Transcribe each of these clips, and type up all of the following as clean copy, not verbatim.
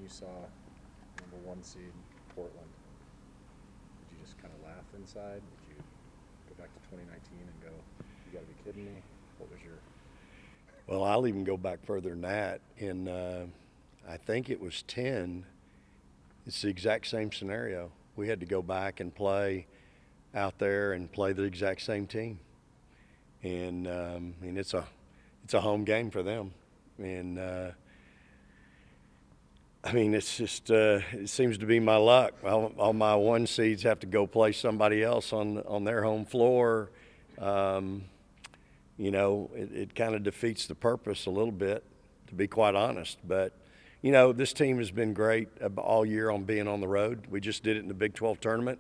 you saw number 1 seed Portland, did you just kind of laugh inside? Did you go back to 2019 and go, you got to be kidding me? What was your? Well, I'll even go back further than that. In I think it was 10. It's the exact same scenario. We had to go back and play out there and play the exact same team, and it's a home game for them, and it's just it seems to be my luck. All my 1 seeds have to go play somebody else on their home floor. It kind of defeats the purpose a little bit, to be quite honest. But, this team has been great all year on being on the road. We just did it in the Big 12 tournament,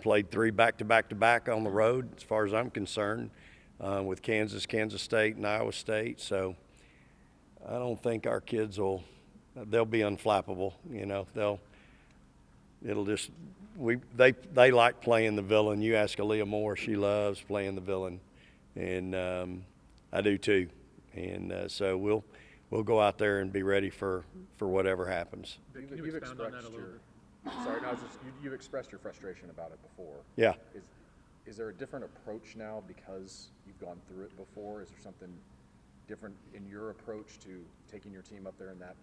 played 3 back-to-back on the road, as far as I'm concerned, with Kansas State, and Iowa State. So I don't think our kids they'll be unflappable. They like playing the villain. You ask Aaliyah Moore, she loves playing the villain. And I do too, and so we'll go out there and be ready for whatever happens. You've expressed you've expressed your frustration about it before. Yeah. Is there a different approach now because you've gone through it before? Is there something different in your approach to taking your team up there in that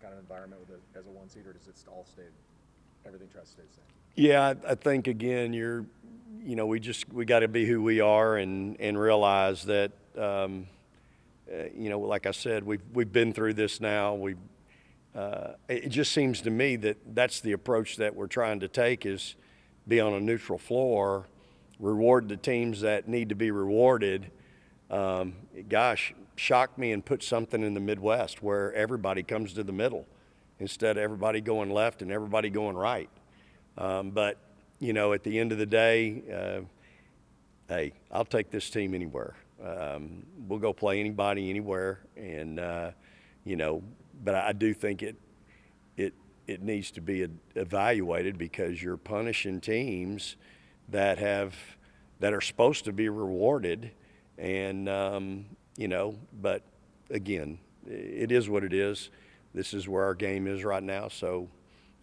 kind of environment as a 1 seed, or does it all stay? Everything tries to stay the same? Yeah, I think again, we got to be who we are and realize that, like I said, we've been through this now. It just seems to me that that's the approach that we're trying to take, is be on a neutral floor, reward the teams that need to be rewarded. Shock me and put something in the Midwest where everybody comes to the middle instead of everybody going left and everybody going right. But at the end of the day, hey, I'll take this team anywhere. We'll go play anybody anywhere, and but I do think it needs to be evaluated, because you're punishing teams that are supposed to be rewarded, and But again, it is what it is. This is where our game is right now, so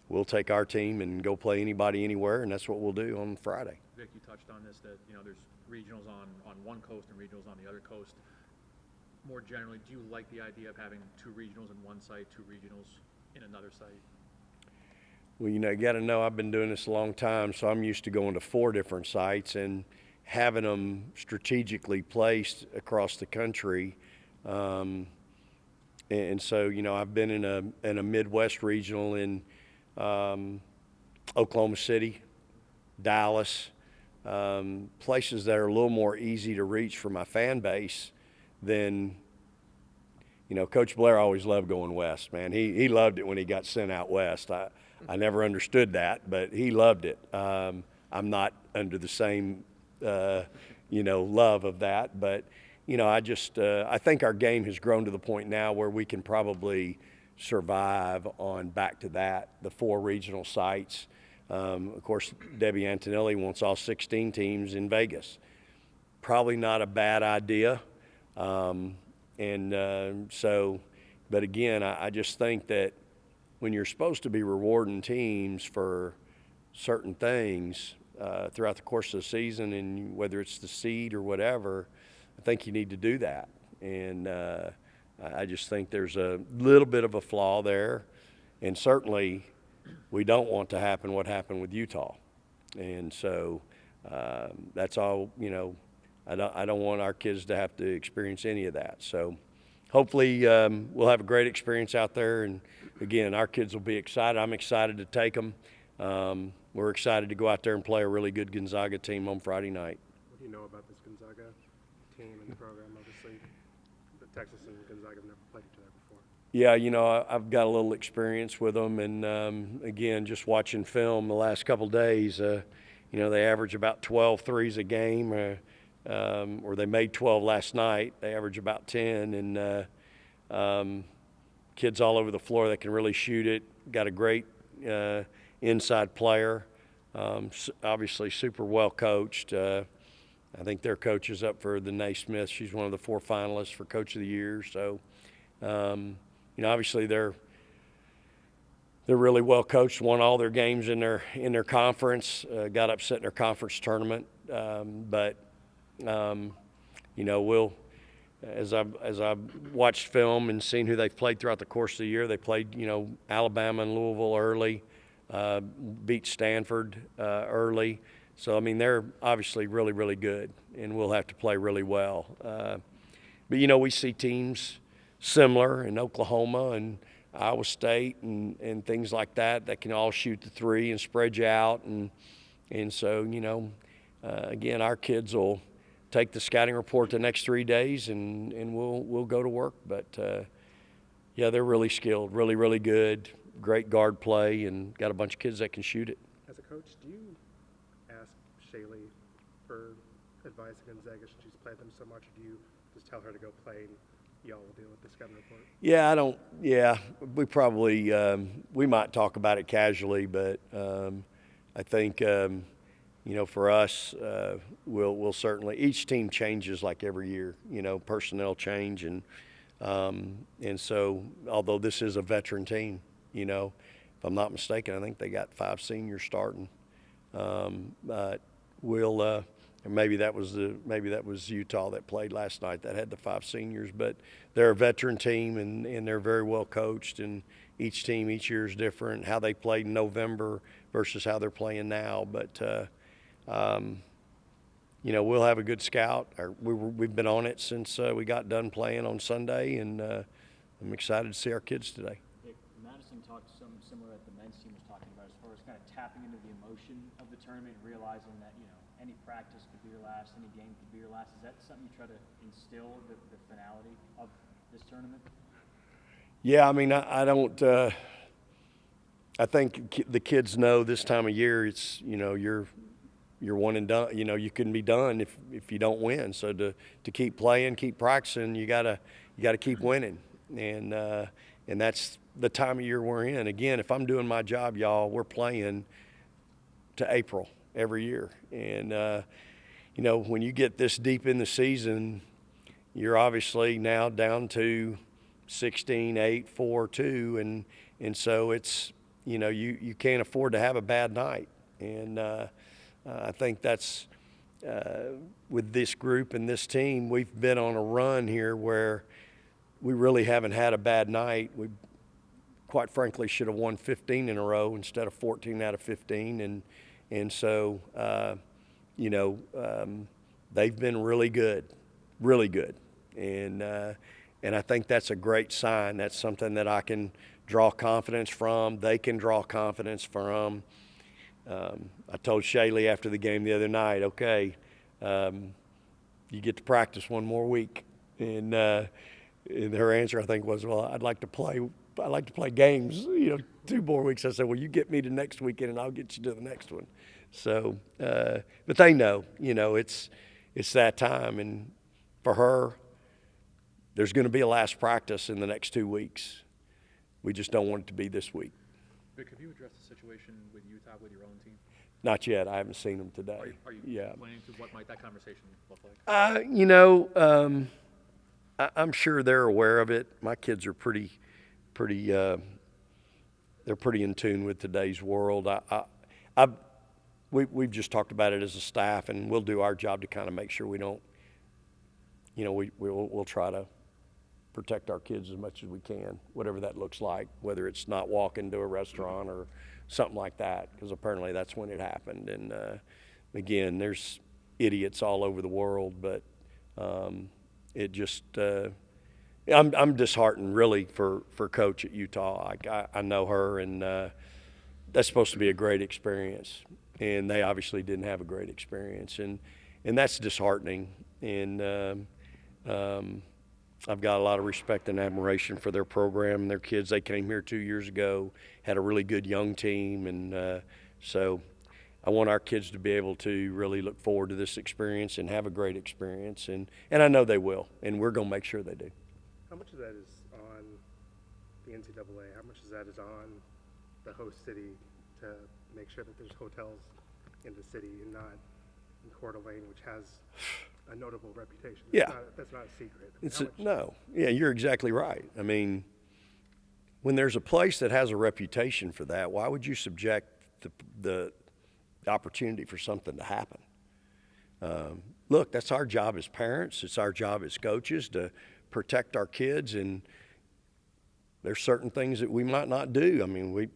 we'll take our team and go play anybody anywhere, and that's what we'll do on Friday. Vic, you touched on this, that there's regionals on one coast and regionals on the other coast. More generally, do you like the idea of having 2 regionals in one site, 2 regionals in another site? Well, you got to know I've been doing this a long time, so I'm used to going to 4 different sites and having them strategically placed across the country. And so, I've been in a Midwest regional in Oklahoma City, Dallas, places that are a little more easy to reach for my fan base than, Coach Blair always loved going west, man. He loved it when he got sent out west. I never understood that, but he loved it. I'm not under the same, love of that, but, I think our game has grown to the point now where we can probably survive on back to that, the 4 regional sites. Of course, Debbie Antonelli wants all 16 teams in Vegas. Probably not a bad idea. But again, I just think that when you're supposed to be rewarding teams for certain things throughout the course of the season, and whether it's the seed or whatever, I think you need to do that. And I just think there's a little bit of a flaw there. And certainly we don't want to happen what happened with Utah. And so that's all, I don't want our kids to have to experience any of that. So hopefully we'll have a great experience out there. And again, our kids will be excited. I'm excited to take them. We're excited to go out there and play a really good Gonzaga team on Friday night. What do you know about this Gonzaga team and the program? Obviously, Texas and Gonzaga have never played each other before. Yeah, I've got a little experience with them. And, again, just watching film the last couple of days, they average about 12 threes a game, or they made 12 last night. They average about 10. And kids all over the floor that can really shoot it. Got a great inside player. Obviously super well coached. I think their coach is up for the Naismith. She's one of the 4 finalists for Coach of the Year. So, obviously they're they're really well coached, won all their games in their conference, got upset in their conference tournament. But we'll, as I've watched film and seen who they've played throughout the course of the year, they played, Alabama and Louisville early, beat Stanford early. So, I mean, they're obviously really, really good, and we'll have to play really well. But, we see teams similar in Oklahoma and Iowa State and things like that can all shoot the three and spread you out. And so, again, our kids will take the scouting report the next 3 days and we'll go to work. But, yeah, they're really skilled, really, really good, great guard play, and got a bunch of kids that can shoot it. As a coach, do you ask Shaylee for advice on Gonzaga since she's played them so much, or do you just tell her to go play and y'all will deal with the scouting report? Yeah, we probably, we might talk about it casually, but I think, for us, we'll certainly, each team changes like every year, personnel change. And so, although this is a veteran team, if I'm not mistaken, I think they got 5 seniors starting. But we'll, or maybe that was Utah that played last night that had the 5 seniors. But they're a veteran team and they're very well coached. And each team each year is different. How they played in November versus how they're playing now. But we'll have a good scout. We've been on it since we got done playing on Sunday, and I'm excited to see our kids today. Madison talked something similar that the men's team was talking about as far as kind of tapping into the emotion of the tournament and realizing that, any practice could be your last, any game could be your last. Is that something you try to instill the finality of this tournament? Yeah, I mean, I don't I think the kids know this time of year it's, you're one and done. You couldn't be done if you don't win. So to keep playing, keep practicing, you gotta keep winning. And that's the time of year we're in. Again, if I'm doing my job, y'all, we're playing to April every year. And when you get this deep in the season, you're obviously now down to 16, 8, 4, 2, and so it's you can't afford to have a bad night. And I think that's with this group and this team, we've been on a run here where we really haven't had a bad night. We quite frankly should have won 15 in a row instead of 14 out of 15, and so they've been really good, and I think that's a great sign. That's something that I can draw confidence from. They can draw confidence from. I told Shaylee after the game the other night, okay, you get to practice one more week, and her answer I think was, well, I'd like to play games, 2 more weeks. I said, well, you get me to next weekend and I'll get you to the next one. So, but they know, it's that time, and for her, there's going to be a last practice in the next 2 weeks. We just don't want it to be this week. Vic, have you addressed the situation with Utah with your own team? Not yet. I haven't seen them today. Are you planning to? What might that conversation look like? I'm sure they're aware of it. My kids are pretty, they're pretty in tune with today's world. We've just talked about it as a staff, and we'll do our job to kind of make sure we don't, we'll try to protect our kids as much as we can, whatever that looks like, whether it's not walking to a restaurant or something like that, because apparently that's when it happened. And again, there's idiots all over the world, but it just I'm disheartened really for Coach at Utah. I know her, and that's supposed to be a great experience, and they obviously didn't have a great experience, and that's disheartening. And I've got a lot of respect and admiration for their program and their kids. They came here 2 years ago, had a really good young team, and so I want our kids to be able to really look forward to this experience and have a great experience, and I know they will, and we're going to make sure they do. How much of that is on the NCAA? How much of that is on the host city to make sure that there's hotels in the city and not in Coeur d'Alene, which has a notable reputation? Yeah. That's not a secret. No. Yeah, you're exactly right. I mean, when there's a place that has a reputation for that, why would you subject the opportunity for something to happen? Look, that's our job as parents. It's our job as coaches to protect our kids, and there's certain things that we might not do. I mean, we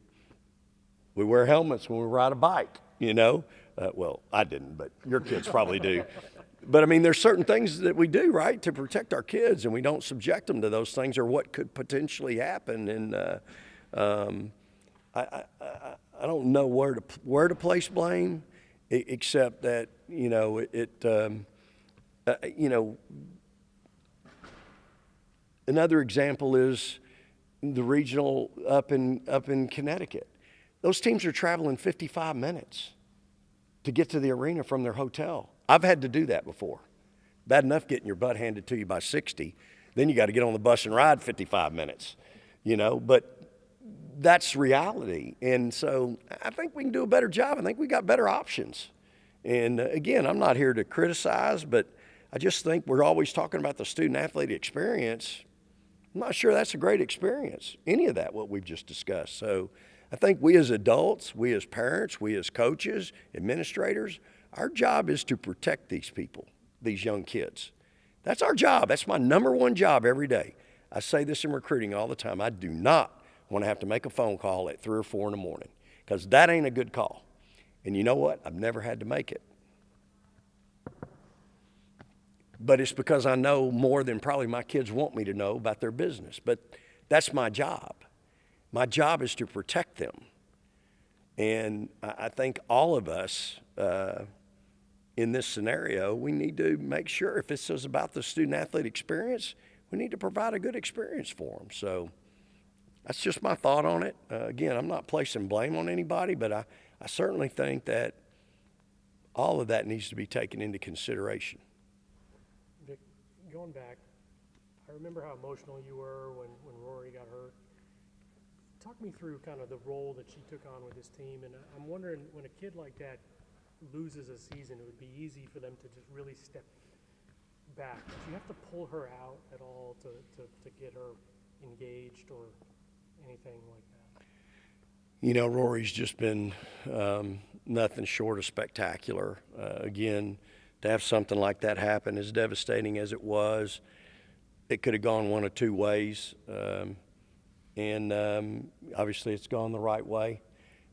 wear helmets when we ride a bike, you know. Well, I didn't, but your kids probably do. But, I mean, there's certain things that we do, right, to protect our kids, and we don't subject them to those things or what could potentially happen. And I don't know where to place blame, except that, you know, you know, another example is the regional up in Connecticut. Those teams are traveling 55 minutes to get to the arena from their hotel. I've had to do that before. Bad enough getting your butt handed to you by 60. Then you got to get on the bus and ride 55 minutes, you know, but that's reality. And so I think we can do a better job. I think we got better options. And again, I'm not here to criticize, but I just think we're always talking about the student athlete experience. I'm not sure that's a great experience, any of that, what we've just discussed. So I think we as adults, we as parents, we as coaches, administrators, our job is to protect these people, these young kids. That's our job. That's my number one job every day. I say this in recruiting all the time. I do not want to have to make a phone call at 3 or 4 in the morning, because that ain't a good call. And you know what? I've never had to make it. But it's because I know more than probably my kids want me to know about their business. But that's my job. My job is to protect them. And I think all of us in this scenario, we need to make sure if this is about the student-athlete experience, we need to provide a good experience for them. So that's just my thought on it. Again, I'm not placing blame on anybody, but I certainly think that all of that needs to be taken into consideration. Vic, going back, I remember how emotional you were when Rory got hurt. Talk me through kind of the role that she took on with this team, and I'm wondering, when a kid like that loses a season, it would be easy for them to just really step back. Do you have to pull her out at all to get her engaged or anything like that? You know, Rory's just been nothing short of spectacular. Again, to have something like that happen, as devastating as it was, it could have gone one of two ways. And obviously it's gone the right way.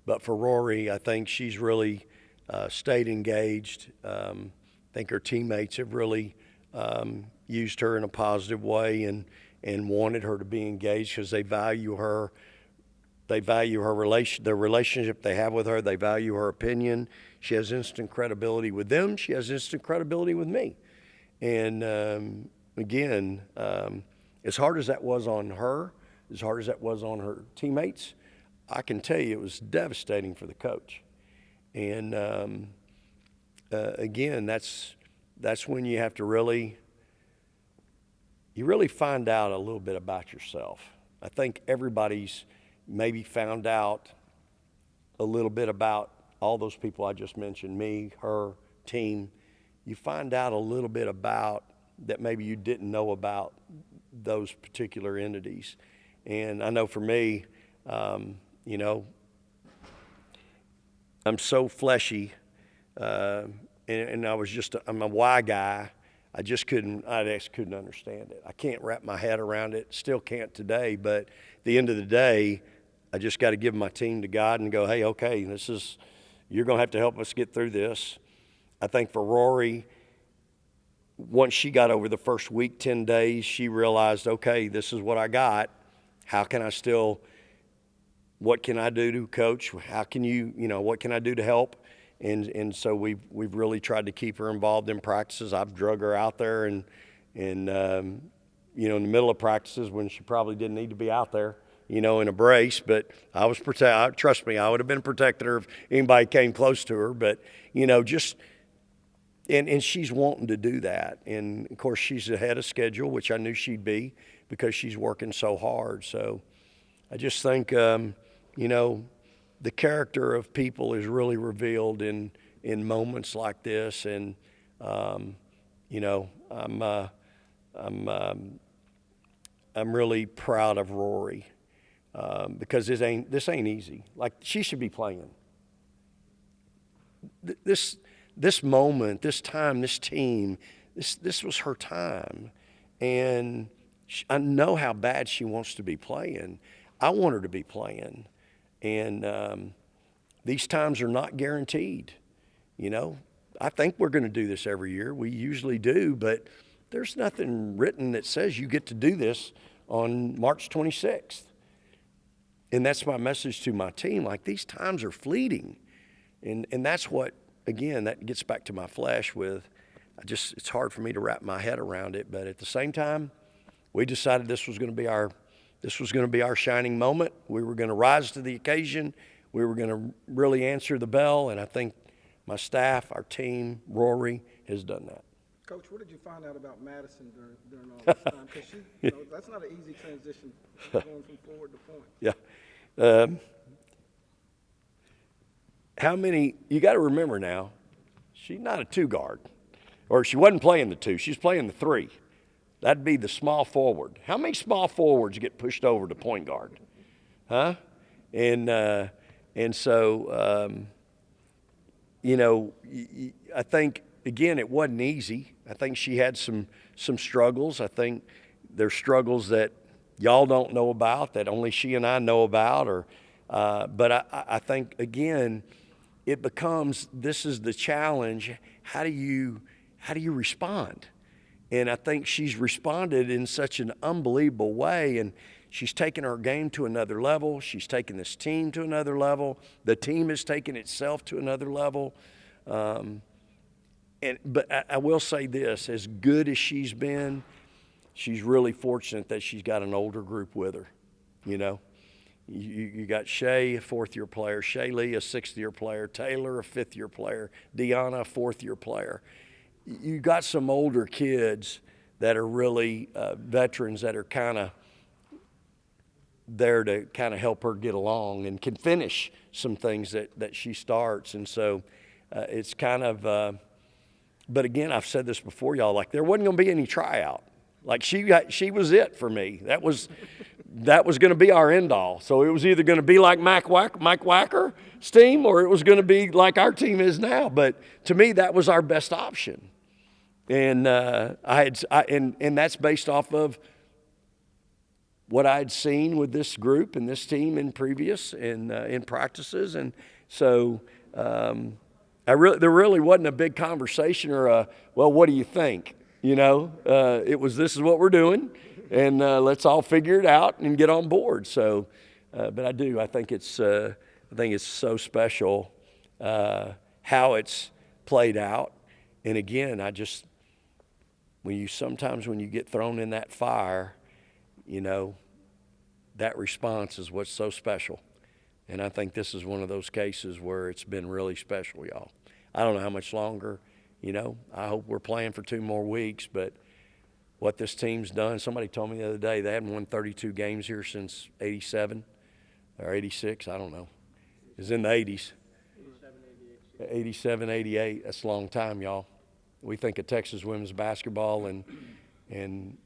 But for Rory, I think she's really stayed engaged. I think her teammates have really used her in a positive way and wanted her to be engaged because they value her. They value the relationship they have with her. They value her opinion. She has instant credibility with them. She has instant credibility with me. And again, as hard as that was on her, as hard as that was on her teammates, I can tell you it was devastating for the coach. And again, that's when you have to really find out a little bit about yourself. I think everybody's maybe found out a little bit about all those people I just mentioned, me, her, team. You find out a little bit about that maybe you didn't know about those particular entities. And I know for me, you know, I'm so fleshy, and I'm a why guy. I just couldn't understand it. I can't wrap my head around it, still can't today, but at the end of the day, I just got to give my team to God and go, hey, okay, you're going to have to help us get through this. I think for Rory, once she got over the first week, 10 days, she realized, okay, this is what I got. How can I what can I do to coach? How can what can I do to help? And so we've really tried to keep her involved in practices. I've drug her out there and in the middle of practices when she probably didn't need to be out there, in a brace. But I was trust me, I would have been protecting her if anybody came close to her. But, and she's wanting to do that. And, of course, she's ahead of schedule, which I knew she'd be because she's working so hard. So I just think, the character of people is really revealed in moments like this. And, I'm really proud of Rory. because this ain't easy. Like, she should be playing. This moment, this time, this team, this was her time. And I know how bad she wants to be playing. I want her to be playing. And these times are not guaranteed. You know, I think we're going to do this every year. We usually do, but there's nothing written that says you get to do this on March 26th. And that's my message to my team. Like, these times are fleeting. And that's what, again, that gets back to my flesh with, it's hard for me to wrap my head around it. But at the same time, we decided this was going to be our shining moment. We were going to rise to the occasion. We were going to really answer the bell. And I think my staff, our team, Rory, has done that. Coach, what did you find out about Madison during all this time? Because that's not an easy transition going from forward to point. Yeah. How many, you got to remember now, she's not a two guard. Or she wasn't playing the two, she's playing the three. That'd be the small forward. How many small forwards get pushed over to point guard? Huh? And so, you know, I think, again, it wasn't easy. I think she had some struggles. I think there's struggles that y'all don't know about, that only she and I know about. But I think, again, it becomes, this is the challenge. How do you respond? And I think she's responded in such an unbelievable way. And she's taken her game to another level. She's taken this team to another level. The team has taken itself to another level. But I will say this, as good as she's been, she's really fortunate that she's got an older group with her, you know. You got Shay, a fourth-year player, Shaylee, a sixth-year player, Taylor, a fifth-year player, Deanna, a fourth-year player. You got some older kids that are really veterans that are kind of there to kind of help her get along and can finish some things that she starts. And so it's kind of but again, I've said this before, y'all, like, there wasn't going to be any tryout. Like, she was it for me. That was going to be our end all. So it was either going to be like Mike Wacker's team, or it was going to be like our team is now. But to me, that was our best option. And and that's based off of what I had seen with this group and this team in previous in practices. And so there really wasn't a big conversation or well, what do you think? You know, this is what we're doing, and let's all figure it out and get on board. So, but I think it's so special how it's played out. And again, when you get thrown in that fire, you know, that response is what's so special. And I think this is one of those cases where it's been really special, y'all. I don't know how much longer, you know. I hope we're playing for 2 more weeks, but what this team's done, somebody told me the other day they hadn't won 32 games here since 87 or 86, I don't know. It was in the 80s. 87, 88, that's a long time, y'all. We think of Texas women's basketball and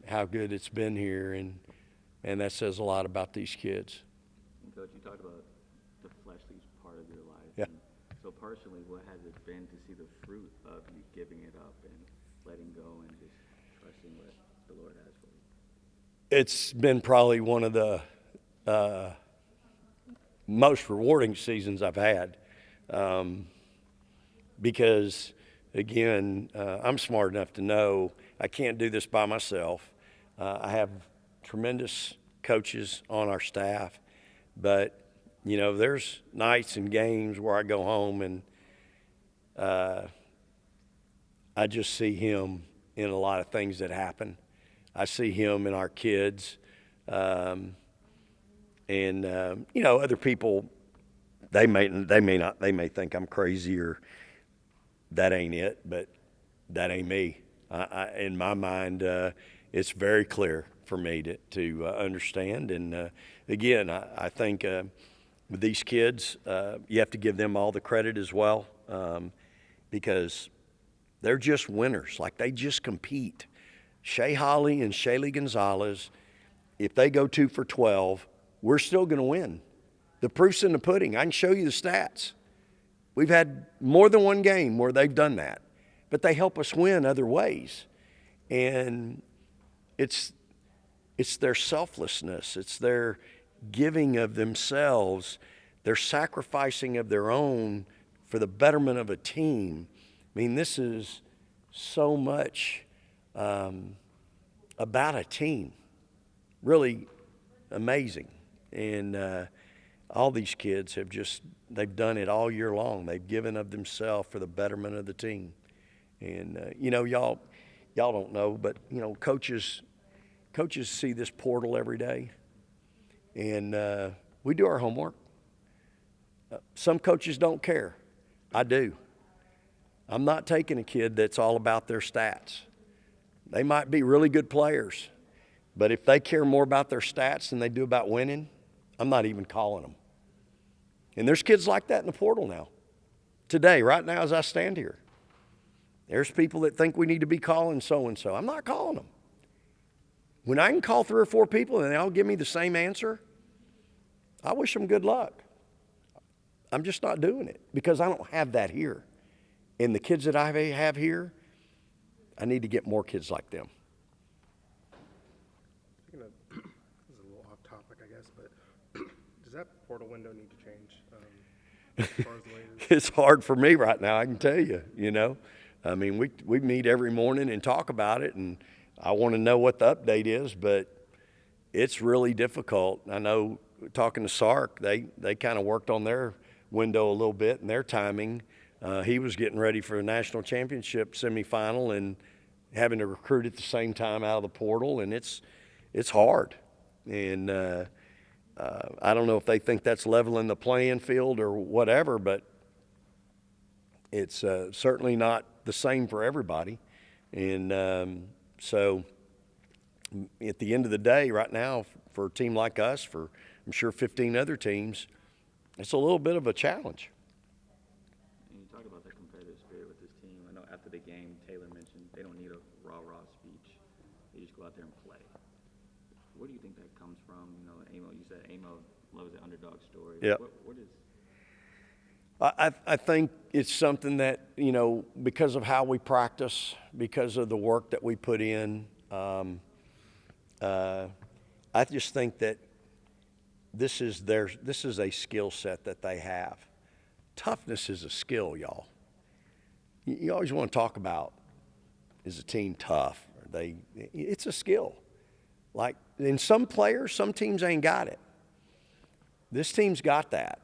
how good it's been here, and that says a lot about these kids. And Coach, you talked about the fleshly part of your life. Yeah. So personally, what has it been to see the fruit of you giving it up and letting go and just trusting what the Lord has for you? It's been probably one of the most rewarding seasons I've had, because, again, I'm smart enough to know I can't do this by myself. I have tremendous coaches on our staff, but, you know, there's nights and games where I go home and I just see him in a lot of things that happen. I see him in our kids. You know, other people, they may think I'm crazy or that ain't it, but that ain't me. In my mind, it's very clear for me to understand. And again, I think with these kids, you have to give them all the credit as well, because they're just winners. Like, they just compete. Shay Holly and Shaylee Gonzalez, if they go 2 for 12, we're still going to win. The proof's in the pudding. I can show you the stats. We've had more than one game where they've done that, but they help us win other ways. And it's their selflessness. It's their giving of themselves, their sacrificing of their own for the betterment of a team. I mean, this is so much about a team. Really amazing. And all these kids have they've done it all year long. They've given of themselves for the betterment of the team. And, y'all don't know, but, coaches see this portal every day. And we do our homework. Some coaches don't care. I do. I'm not taking a kid that's all about their stats. They might be really good players, but if they care more about their stats than they do about winning, I'm not even calling them. And there's kids like that in the portal now. Today, right now as I stand here, there's people that think we need to be calling so-and-so. I'm not calling them. When I can call 3 or 4 people and they all give me the same answer, I wish them good luck. I'm just not doing it because I don't have that here. And the kids that I have here, I need to get more kids like them. Speaking of, this is a little off topic, I guess, but does that portal window need to change as far as the way it is? It's hard for me right now, I can tell you, I mean, we meet every morning and talk about it, and I want to know what the update is, but it's really difficult. I know talking to Sark, they kind of worked on their window a little bit and their timing. He was getting ready for a national championship semifinal and having to recruit at the same time out of the portal, and it's hard. And I don't know if they think that's leveling the playing field or whatever, but it's certainly not the same for everybody. And so at the end of the day, right now, for a team like us, for I'm sure 15 other teams, it's a little bit of a challenge. And you talk about that competitive spirit with this team. I know after the game, Taylor mentioned they don't need a rah-rah speech. They just go out there and play. Where do you think that comes from? Amo, you said Amo loves the underdog story. Yep. What is? I think it's something that, because of how we practice, because of the work that we put in, I just think that this is a skill set that they have. Toughness is a skill, y'all. You always want to talk about, is a team tough? It's a skill. Like, in some players, some teams ain't got it. This team's got that.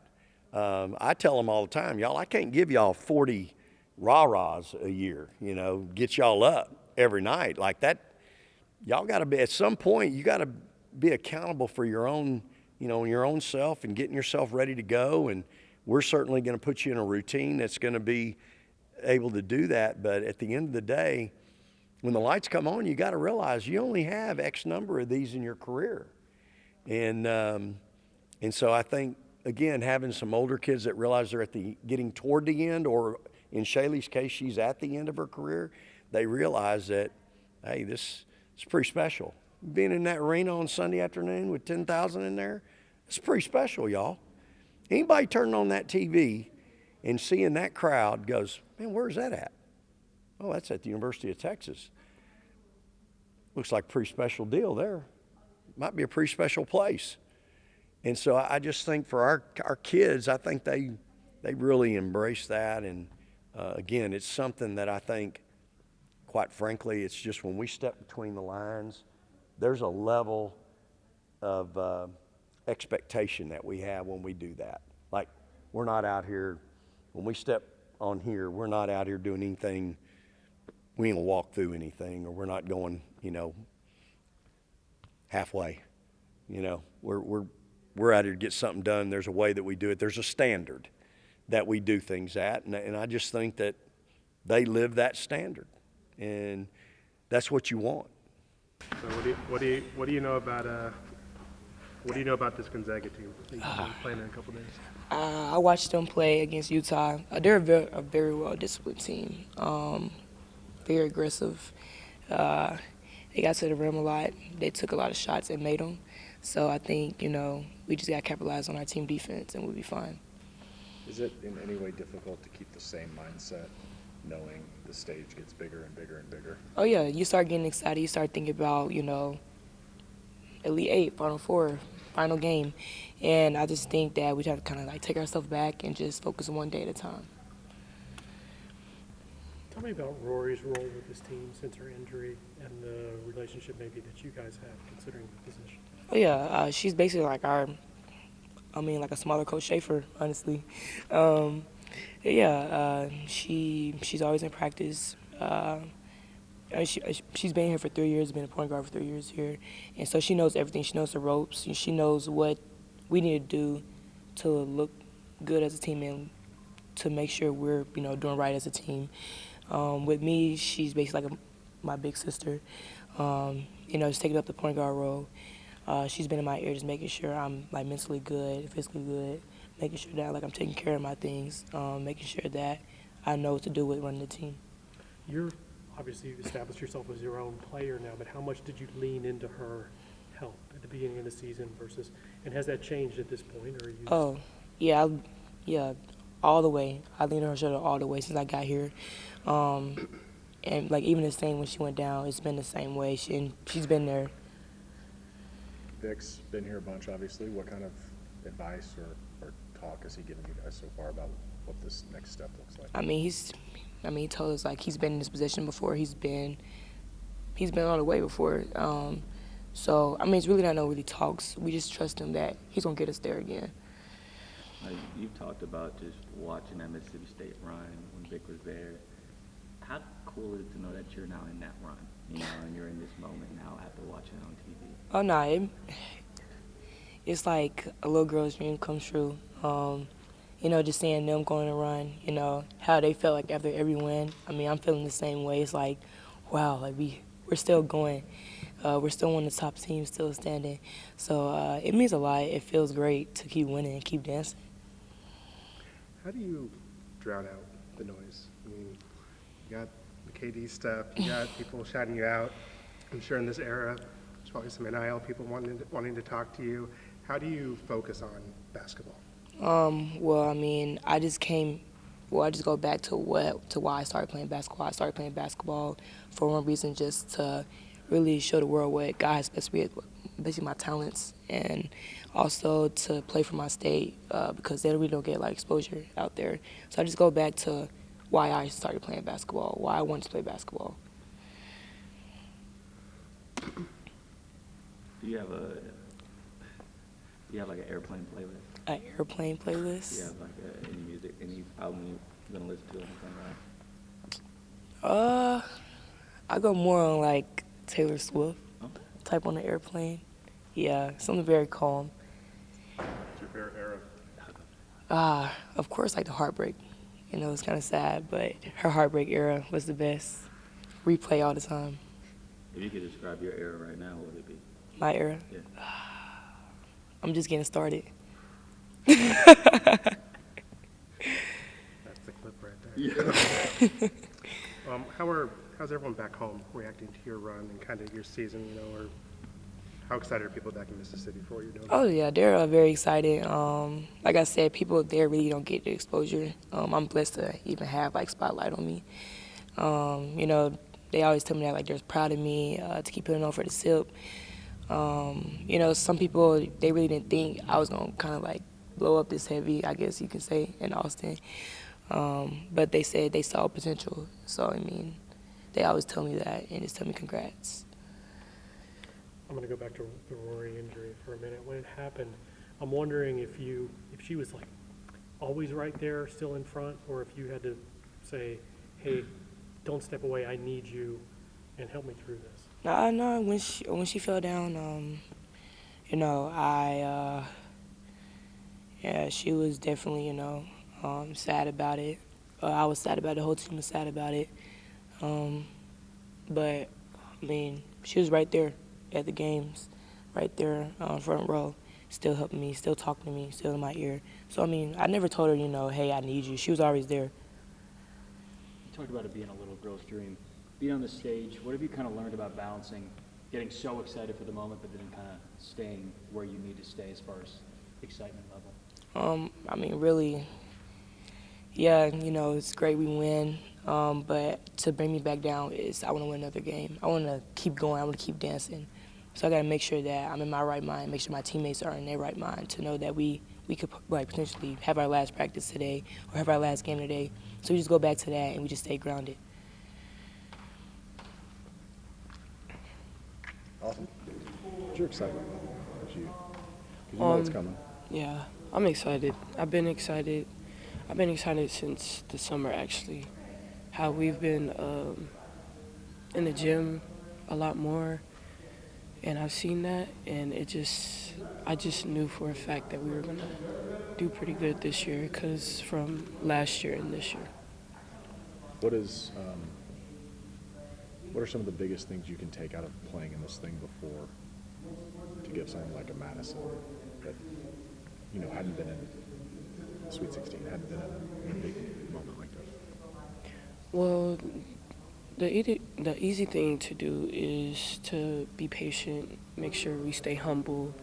I tell them all the time, y'all, I can't give y'all 40 rah-rahs a year, get y'all up every night. Like that, y'all got to be, at some point, you got to be accountable for your own, your own self and getting yourself ready to go. And we're certainly going to put you in a routine that's going to be able to do that. But at the end of the day, when the lights come on, you got to realize you only have X number of these in your career. And so I think, again, having some older kids that realize they're getting toward the end, or in Shaylee's case, she's at the end of her career, they realize that, hey, this is pretty special. Being in that arena on Sunday afternoon with 10,000 in there, it's pretty special, y'all. Anybody turning on that TV and seeing that crowd goes, man, where's that at? Oh, that's at the University of Texas. Looks like a pretty special deal there. Might be a pretty special place. And so I just think for our kids, I think they really embrace that. And, again, it's something that I think, quite frankly, it's just when we step between the lines, there's a level of expectation that we have when we do that. Like, we're not out here, when we step on here, we're not out here doing anything, we ain't gonna walk through anything, or we're not going, halfway. We're out here to get something done. There's a way that we do it. There's a standard that we do things at, and I just think that they live that standard, and that's what you want. So what do you know about this Gonzaga team? You've been playing in a couple days. I watched them play against Utah. They're a very well-disciplined team, very aggressive. They got to the rim a lot. They took a lot of shots and made them. So I think, we just got to capitalize on our team defense and we'll be fine. Is it in any way difficult to keep the same mindset, knowing the stage gets bigger and bigger and bigger? Oh, yeah, you start getting excited. You start thinking about, Elite Eight, Final Four, final game. And I just think that we have to kind of like take ourselves back and just focus one day at a time. Tell me about Rory's role with this team since her injury and the relationship maybe that you guys have considering the position. Oh, yeah, she's basically like like a smaller Coach Schaefer, honestly. She's always in practice. She's been here for 3 years, been a point guard for 3 years here. And so she knows everything. She knows the ropes. She knows what we need to do to look good as a team and to make sure we're, doing right as a team. With me, she's basically like my big sister. She's taking up the point guard role. She's been in my ear just making sure I'm like mentally good, physically good, making sure that like I'm taking care of my things, making sure that I know what to do with running the team. Obviously, you've established yourself as your own player now, but how much did you lean into her help at the beginning of the season and has that changed at this point? Or are you Yeah, all the way. I leaned on her shoulder all the way since I got here. And like even the same when she went down, it's been the same way. She's been there. Vic's been here a bunch, obviously. What kind of advice or talk has he given you guys so far about what this next step looks like? He told us like he's been in this position before. He's been all the way before. So it's really not no really talks. We just trust him that he's gonna get us there again. You've talked about just watching that Mississippi State run when Vic was there. How cool is it to know that you're now in that run, and you're in this moment now after watching it on TV? Oh no, it's like a little girl's dream comes true. Just seeing them going to run, how they felt like after every win. I'm feeling the same way. It's like, wow, like we're still going. We're still one of the top teams, still standing. So it means a lot. It feels great to keep winning and keep dancing. How do you drown out the noise? You got the KD stuff, you got people shouting you out. I'm sure in this era, there's probably some NIL people wanting to talk to you. How do you focus on basketball? I just go back to why I started playing basketball. I started playing basketball for one reason, just to really show the world what God has basically my talents, and also to play for my state because they really don't get like exposure out there. So I just go back to why I started playing basketball, why I wanted to play basketball. Do you have like an airplane playlist? An airplane playlist? Do you have like any music, any album you're gonna listen to on the plane ride? I go more on like Taylor Swift type on the airplane. Yeah, something very calm. What's your favorite era? Of course, like the Heartbreak. It's kind of sad, but her Heartbreak era was the best. Replay all the time. If you could describe your era right now, what would it be? My era? Yeah. I'm just getting started. That's the clip right there. Yeah. How's everyone back home reacting to your run and kind of your season, or how excited are people back in Mississippi for what you're doing? Oh, yeah, they're very excited. Like I said, people there really don't get the exposure. I'm blessed to even have, like, spotlight on me. They always tell me that, like, they're proud of me to keep putting on for the SIP. Some people, they really didn't think I was going to kind of, like, blow up this heavy, I guess you can say, in Austin. But they said they saw potential. So, they always tell me that and just tell me congrats. I'm going to go back to the Rory injury for a minute. When it happened, I'm wondering if she was like always right there, still in front, or if you had to say, "Hey, don't step away. I need you, and help me through this." No. When she fell down, she was definitely, sad about it. I was sad about it. The whole team was sad about it. But she was right there at the games, right there front row, still helping me, still talking to me, still in my ear. So, I never told her, hey, I need you. She was always there. You talked about it being a little girl's dream. Being on the stage, what have you kind of learned about balancing getting so excited for the moment, but then kind of staying where you need to stay as far as excitement level? I mean, really, yeah, it's great we win. But to bring me back down is I want to win another game. I want to keep going. I want to keep dancing. So I got to make sure that I'm in my right mind, make sure my teammates are in their right mind to know that we could potentially have our last practice today or have our last game today. So we just go back to that and we just stay grounded. Awesome. What's your excitement level as you? 'Cause you know it's coming. Yeah, I'm excited. I've been excited since the summer, actually. How we've been in the gym a lot more, and I've seen that, and I just knew for a fact that we were gonna do pretty good this year, because from last year and this year. What are some of the biggest things you can take out of playing in this thing before to give something like a Madison that hadn't been in Sweet 16, hadn't been in a big moment like this? Well, the easy thing to do is to be patient, make sure we stay humble,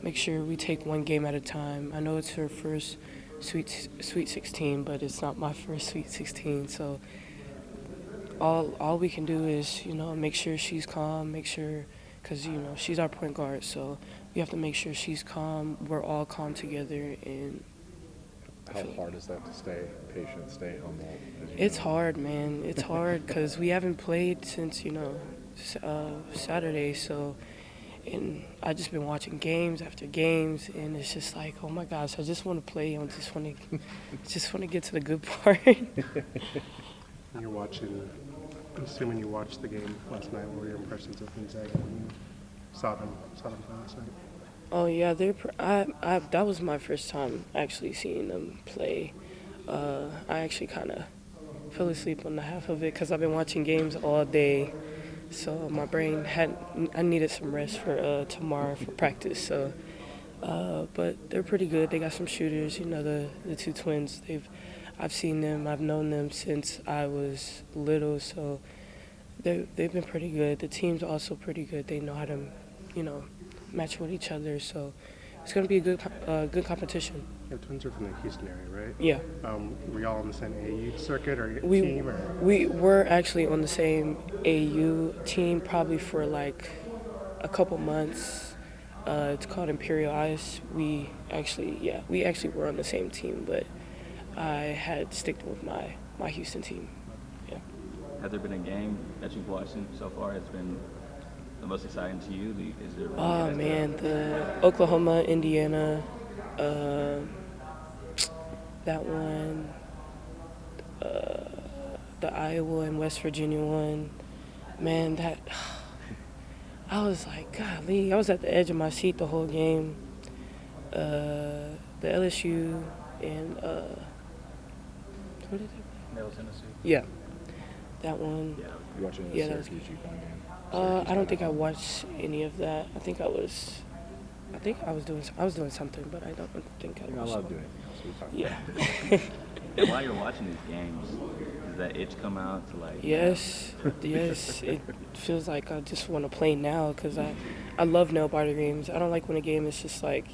make sure we take one game at a time. I know it's her first Sweet 16, but it's not my first Sweet 16, so all we can do is, make sure she's calm, because, she's our point guard, so we have to make sure she's calm, we're all calm together, and How hard is that to stay patient, stay humble? it's hard, man. It's hard because we haven't played since, Saturday. So, and I just been watching games after games, and it's just like, oh my gosh, I just want to play. I just want to get to the good part. You're watching, I'm assuming you watched the game last night. What were your impressions of Gonzaga when you saw them play last night? Oh yeah, that was my first time actually seeing them play. I actually kind of fell asleep on the half of it because I've been watching games all day, so my brain I needed some rest for tomorrow for practice. So, but they're pretty good. They got some shooters. The two twins. I've seen them. I've known them since I was little. So, they've been pretty good. The team's also pretty good. They know how to, match with each other. So, it's gonna be a good competition. Yeah, twins are from the Houston area, right? Yeah. Were y'all on the same AU circuit or We team? Or? we were actually on the same AU team probably for like a couple months. It's called Imperial Ice. We actually were on the same team, but I had sticked with my Houston team. Yeah. Has there been a game that you've watched so far that's been the most exciting to you? Is there? Oh man, the Oklahoma, Indiana, that one, the Iowa and West Virginia one. Man, that I was like, golly, I was at the edge of my seat the whole game. The LSU and what did they? Middle Tennessee. Yeah, that one. You watching the Yeah, that was Syracuse UConn game? I don't think I watched any of that. I think I was doing something, but I don't think I You're not watched allowed to it. do anything else. We talked Yeah. And while you're watching these games, does that itch come out to like? Yes. It feels like I just want to play now because I love nail biter games. I don't like when a game is just like,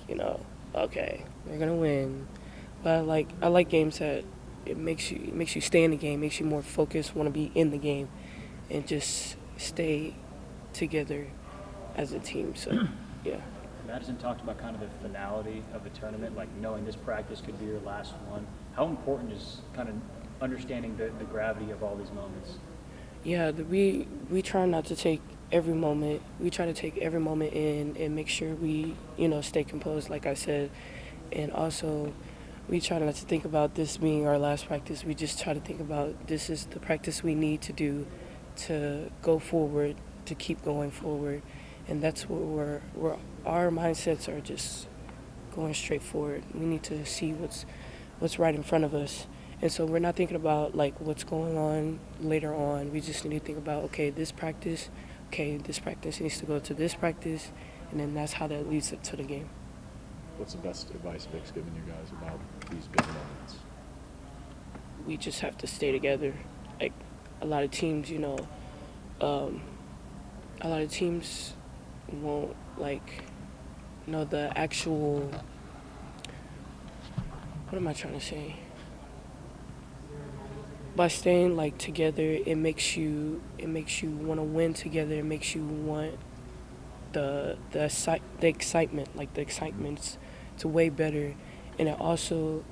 okay, we're gonna win. But I like games that it makes you stay in the game, makes you more focused, want to be in the game, and just stay together as a team. So, yeah. Madison talked about kind of the finality of the tournament, like knowing this practice could be your last one. How important is kind of understanding the gravity of all these moments? Yeah, we try not to take every moment. We try to take every moment in and make sure we, stay composed, like I said. And also, we try not to think about this being our last practice. We just try to think about this is the practice we need to do to go forward, to keep going forward. And that's where our mindsets are just going straight forward. We need to see what's right in front of us. And so we're not thinking about like what's going on later on. We just need to think about, this practice needs to go to this practice, and then that's how that leads up to the game. What's the best advice Vic's given you guys about these big moments? We just have to stay together. Like a lot of teams, a lot of teams won't the actual, what am I trying to say? By staying together, it makes you want to win together. It makes you want the excitement. The excitement's it's way better, and it also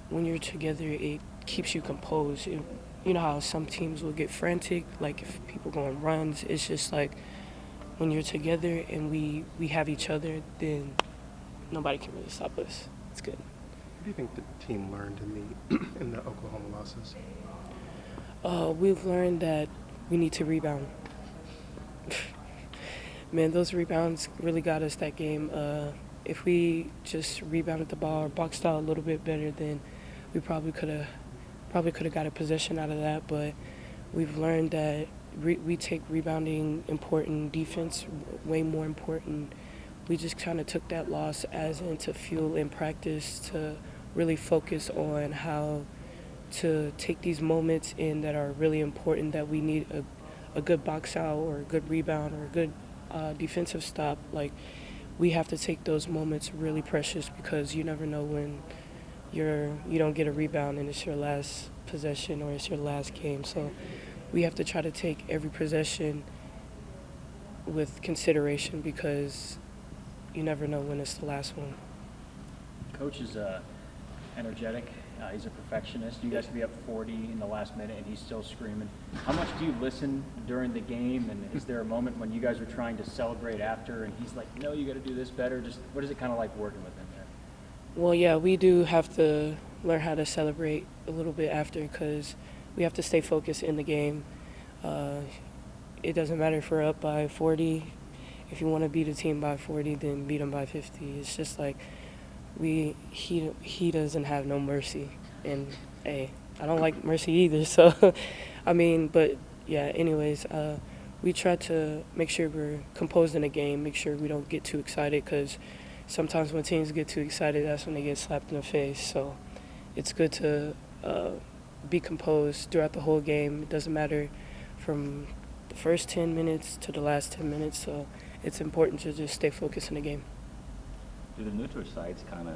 when you're together, it keeps you composed. You know how some teams will get frantic, if people go on runs. It's just when you're together and we have each other, then nobody can really stop us. It's good. What do you think the team learned in the Oklahoma losses? We've learned that we need to rebound. Man, those rebounds really got us that game. If we just rebounded the ball or boxed out a little bit better, then we probably could have got a possession out of that. But we've learned that we take rebounding important, defense way more important. We just kind of took that loss as into fuel in practice to really focus on how to take these moments in that are really important, that we need a good box out or a good rebound or a good defensive stop. We have to take those moments really precious, because you never know when you don't get a rebound and it's your last possession or it's your last game. So we have to try to take every possession with consideration, because you never know when it's the last one. Coach is energetic. He's a perfectionist. You guys could be up 40 in the last minute and he's still screaming. How much do you listen during the game, and is there a moment when you guys are trying to celebrate after and he's like, no, you got to do this better? Just what is it kind of like working with him there? Well, yeah, we do have to learn how to celebrate a little bit after, because we have to stay focused in the game. It doesn't matter if we're up by 40. If you want to beat a team by 40, then beat them by 50. It's just he doesn't have no mercy, and hey, I don't like mercy either. So, but yeah. Anyways, we try to make sure we're composed in the game. Make sure we don't get too excited, because sometimes when teams get too excited, that's when they get slapped in the face. So, it's good to be composed throughout the whole game. It doesn't matter from the first 10 minutes to the last 10 minutes. So, it's important to just stay focused in the game. Do the neutral sites kind of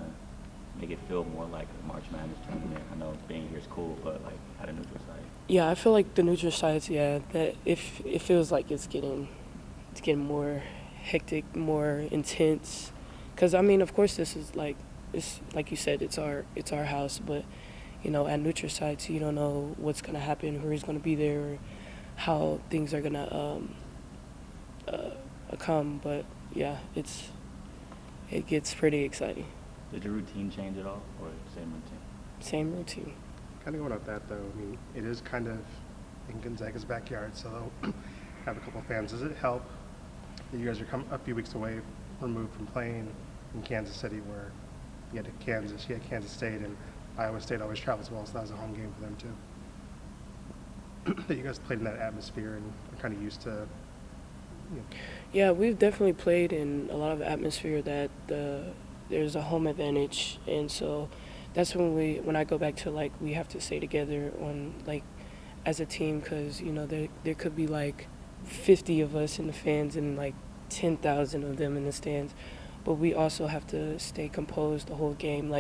make it feel more like a March Madness tournament? I know being here is cool, but at a neutral site. Yeah, I feel like the neutral sites. Yeah, that it feels like it's getting more hectic, more intense. Because of course, this is it's like you said, it's our house, but at neutral sites, you don't know what's gonna happen, who's gonna be there, or how things are gonna come. But yeah, it gets pretty exciting. Did your routine change at all, or same routine? Same routine. Kind of going off that, though, it is kind of in Gonzaga's backyard, so they'll have a couple fans. Does it help that you guys are a few weeks away, removed from playing in Kansas City, where you had Kansas State, and Iowa State always travels well, so that was a home game for them, too? That you guys played in that atmosphere and are kind of used to, Yeah, we've definitely played in a lot of atmosphere that there's a home advantage, and so that's when I go back to we have to stay together on as a team, because there could be 50 of us in the fans and 10,000 of them in the stands, but we also have to stay composed the whole game.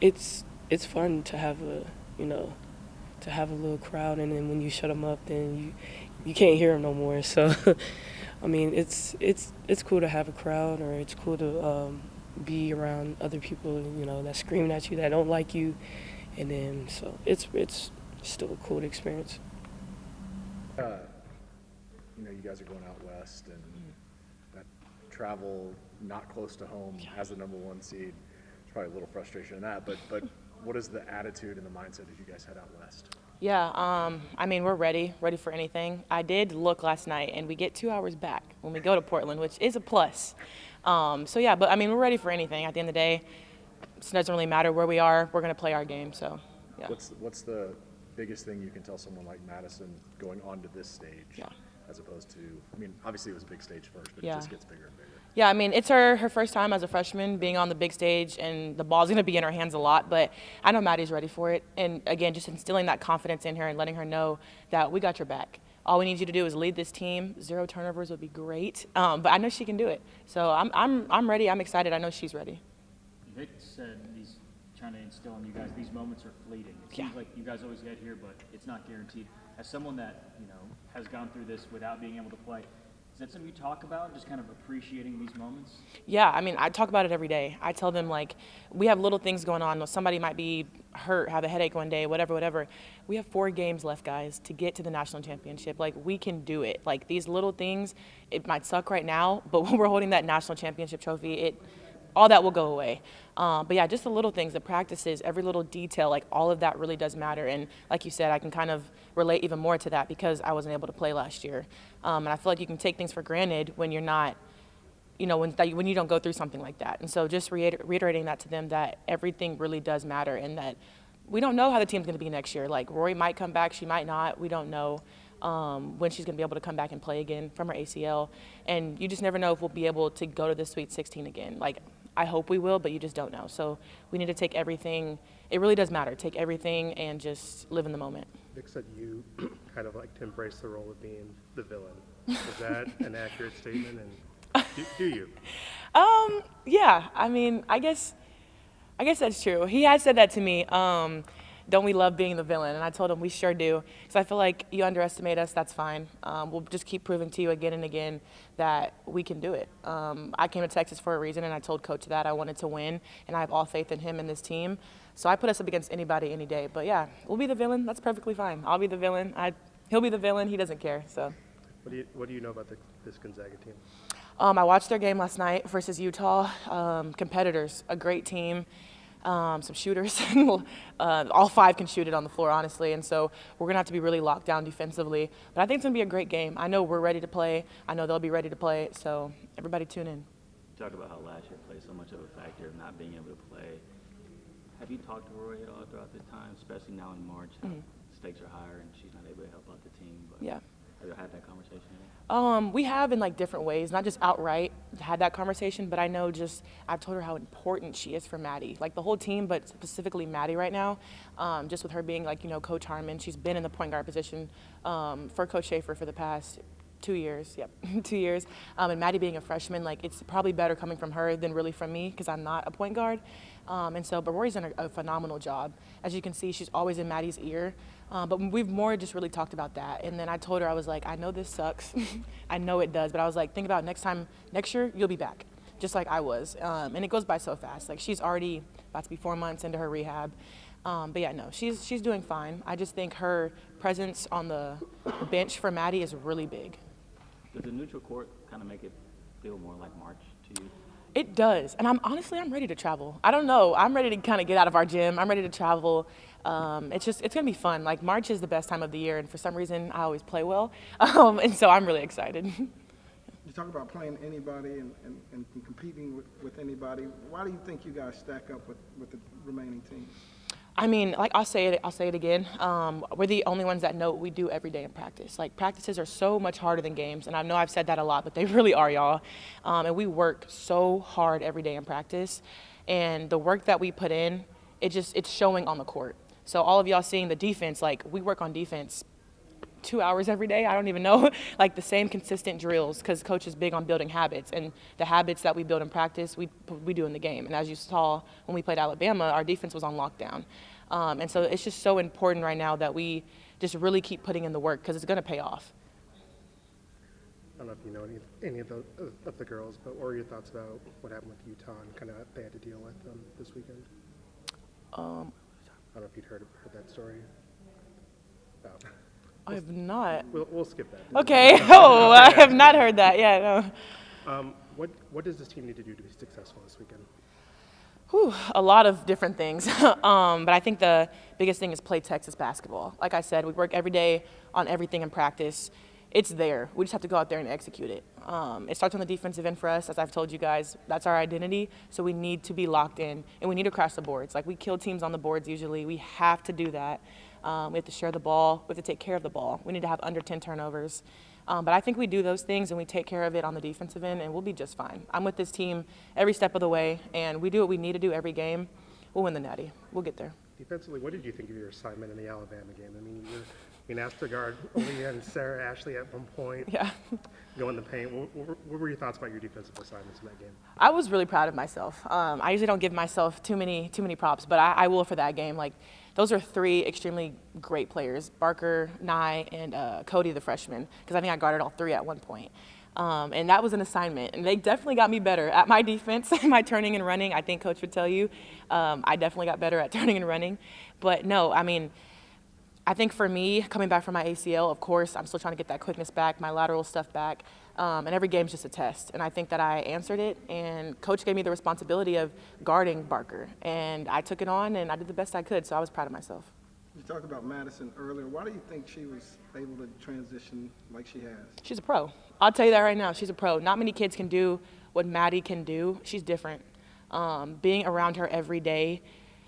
It's fun to have a little crowd, and then when you shut them up, then you can't hear them no more. So it's cool to have a crowd, or it's cool to be around other people, that screaming at you, that don't like you, and then so it's still a cool experience. You guys are going out west, and that travel not close to home as the number one seed. There's probably a little frustration in that, but what is the attitude and the mindset as you guys head out west? Yeah, we're ready for anything. I did look last night, and we get 2 hours back when we go to Portland, which is a plus. But we're ready for anything. At the end of the day, it doesn't really matter where we are. We're going to play our game, so, yeah. What's the biggest thing you can tell someone like Madison going onto this stage, as opposed to, obviously it was a big stage first, but it just gets bigger and bigger. Yeah, it's her first time as a freshman being on the big stage, and the ball's going to be in her hands a lot, but I know Maddie's ready for it. And again, just instilling that confidence in her and letting her know that we got your back. all we need you to do is lead this team. 0 turnovers would be great, but I know she can do it. So I'm ready. I'm excited. I know she's ready. Vic said he's trying to instill in you guys, these moments are fleeting. It seems like you guys always get here, but it's not guaranteed. As someone that, has gone through this without being able to play, is that something you talk about, just kind of appreciating these moments? Yeah, I mean, I talk about it every day. I tell them, like, we have little things going on. Somebody might be hurt, have a headache one day, whatever. We have 4 games left, guys, to get to the national championship. Like, we can do it. Like, these little things, it might suck right now, but when we're holding that national championship trophy, all that will go away. But yeah, just the little things, the practices, every little detail, like all of that really does matter. And like you said, I can kind of relate even more to that because I wasn't able to play last year. And I feel like you can take things for granted when you're not, when you don't go through something like that. And so just reiterating that to them, that everything really does matter and that we don't know how the team's going to be next year. Like Rory might come back, she might not. We don't know when she's going to be able to come back and play again from her ACL. And you just never know if we'll be able to go to the Sweet 16 again. Like, I hope we will, but you just don't know. So we need to take everything. It really does matter. Take everything and just live in the moment. Vic said you kind of like to embrace the role of being the villain. Is that an accurate statement? And do you? Yeah. I mean, I guess that's true. He had said that to me. Don't we love being the villain? And I told him we sure do. Because I feel like you underestimate us, that's fine. We'll just keep proving to you again and again that we can do it. I came to Texas for a reason, and I told Coach that I wanted to win, and I have all faith in him and this team. So I put us up against anybody any day. But yeah, we'll be the villain. That's perfectly fine. I'll be the villain. He'll be the villain. He doesn't care. So. What do you know about this Gonzaga team? I watched their game last night versus Utah. Competitors, a great team. Some shooters. All 5 can shoot it on the floor, honestly. And so we're going to have to be really locked down defensively. But I think it's going to be a great game. I know we're ready to play. I know they'll be ready to play. So everybody tune in. Talk about how last year played so much of a factor of not being able to play. Have you talked to Rory at all throughout this time, especially now in March? Stakes are higher and she's not able to help out the team. But Yeah. Have you had that conversation yet? We have in like different ways, not just outright had that conversation, but I know I've told her how important she is for Maddie, like the whole team, but specifically Maddie right now, just with her being like, Coach Harmon, she's been in the point guard position for Coach Schaefer for the past 2 years, 2 years, and Maddie being a freshman, like it's probably better coming from her than really from me because I'm not a point guard. But Rory's done a phenomenal job. As you can see, she's always in Maddie's ear. But we've more just really talked about that. And then I told her, I was like, I know this sucks. I know it does. But I was like, think about next year, you'll be back, just like I was. And it goes by so fast. Like she's already about to be 4 months into her rehab. But yeah, no, she's doing fine. I just think her presence on the bench for Maddie is really big. Does the neutral court kind of make it feel more like March to you? It does. And I'm ready to travel. I don't know. I'm ready to kind of get out of our gym. I'm ready to travel. It's going to be fun. Like March is the best time of the year. And for some reason, I always play well. And so I'm really excited. You talk about playing anybody and competing with anybody. Why do you think you guys stack up with the remaining teams? I mean, like I'll say it again. We're the only ones that know what we do every day in practice. Like practices are so much harder than games, and I know I've said that a lot, but they really are, y'all. And we work so hard every day in practice, and the work that we put in, it's showing on the court. So all of y'all seeing the defense, like we work on defense 2 hours every day. I don't even know, like the same consistent drills because coach is big on building habits, and the habits that we build in practice, we do in the game. And as you saw when we played Alabama, our defense was on lockdown. And so it's just so important right now that we just really keep putting in the work because it's going to pay off. I don't know if you know any of the girls, but what are your thoughts about what happened with Utah and kind of they had to deal with this weekend? I don't know if you'd heard that story. I have not. We'll skip that. Okay. Oh, I have not heard that. Yeah, no. What does this team need to do to be successful this weekend? A lot of different things. But I think the biggest thing is play Texas basketball. Like I said, we work every day on everything in practice. It's there. We just have to go out there and execute it. It starts on the defensive end for us. As I've told you guys, that's our identity. So we need to be locked in, and we need to crash the boards. Like we kill teams on the boards usually. We have to do that. We have to share the ball. We have to take care of the ball. We need to have under 10 turnovers. But I think we do those things and we take care of it on the defensive end, and we'll be just fine. I'm with this team every step of the way, and we do what we need to do every game. We'll win the Natty. We'll get there. Defensively, what did you think of your assignment in the Alabama game? I mean, being asked to guard Aaliyah and Sarah Ashley at one point. Yeah. Go in the paint. What were your thoughts about your defensive assignments in that game? I was really proud of myself. I usually don't give myself too many props, but I will for that game. Like, those are three extremely great players: Barker, Nye, and Cody, the freshman. Because I think I guarded all three at one point. And that was an assignment. And they definitely got me better at my defense, my turning and running. I think Coach would tell you, I definitely got better at turning and running. But no, I mean, I think for me, coming back from my ACL, of course, I'm still trying to get that quickness back, my lateral stuff back. And every game's just a test. And I think that I answered it. And Coach gave me the responsibility of guarding Barker. And I took it on, and I did the best I could. So I was proud of myself. You talked about Madison earlier. Why do you think she was able to transition like she has? She's a pro. I'll tell you that right now. She's a pro. Not many kids can do what Maddie can do. She's different. Being around her every day,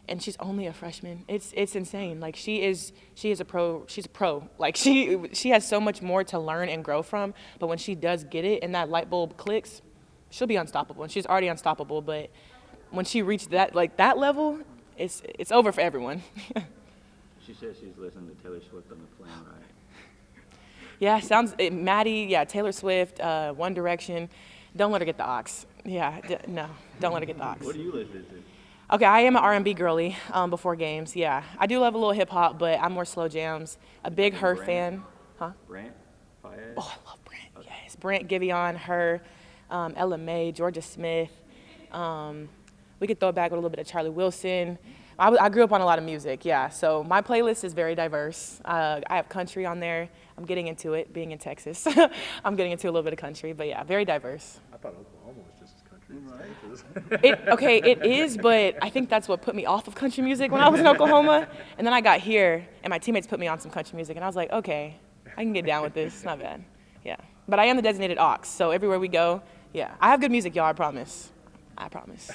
and she's only a freshman. It's insane. Like, she is a pro. She's a pro. Like, she has so much more to learn and grow from. But when she does get it and that light bulb clicks, she'll be unstoppable. And she's already unstoppable. But when she reached that level, it's over for everyone. She says she's listening to Taylor Swift on the plane, right? Yeah, Maddie, yeah, Taylor Swift, One Direction. Don't let her get the aux. Yeah, no, don't let her get the aux. What do you listen to? Okay, I am an R&B girly before games, yeah. I do love a little hip-hop, but I'm more slow jams. A big Her fan. Huh? Brant? Fayez? Oh, I love Brant, yes. Brant, Giveon, Her, Ella May, Georgia Smith. We could throw it back with a little bit of Charlie Wilson. I grew up on a lot of music, yeah. So my playlist is very diverse. I have country on there. I'm getting into it, being in Texas. I'm getting into a little bit of country, but yeah, very diverse. I thought Oklahoma was just as country as Texas. It is, but I think that's what put me off of country music when I was in Oklahoma. And then I got here, and my teammates put me on some country music, and I was like, okay, I can get down with this. It's not bad. Yeah. But I am the designated aux, so everywhere we go, yeah. I have good music, y'all, I promise. I promise.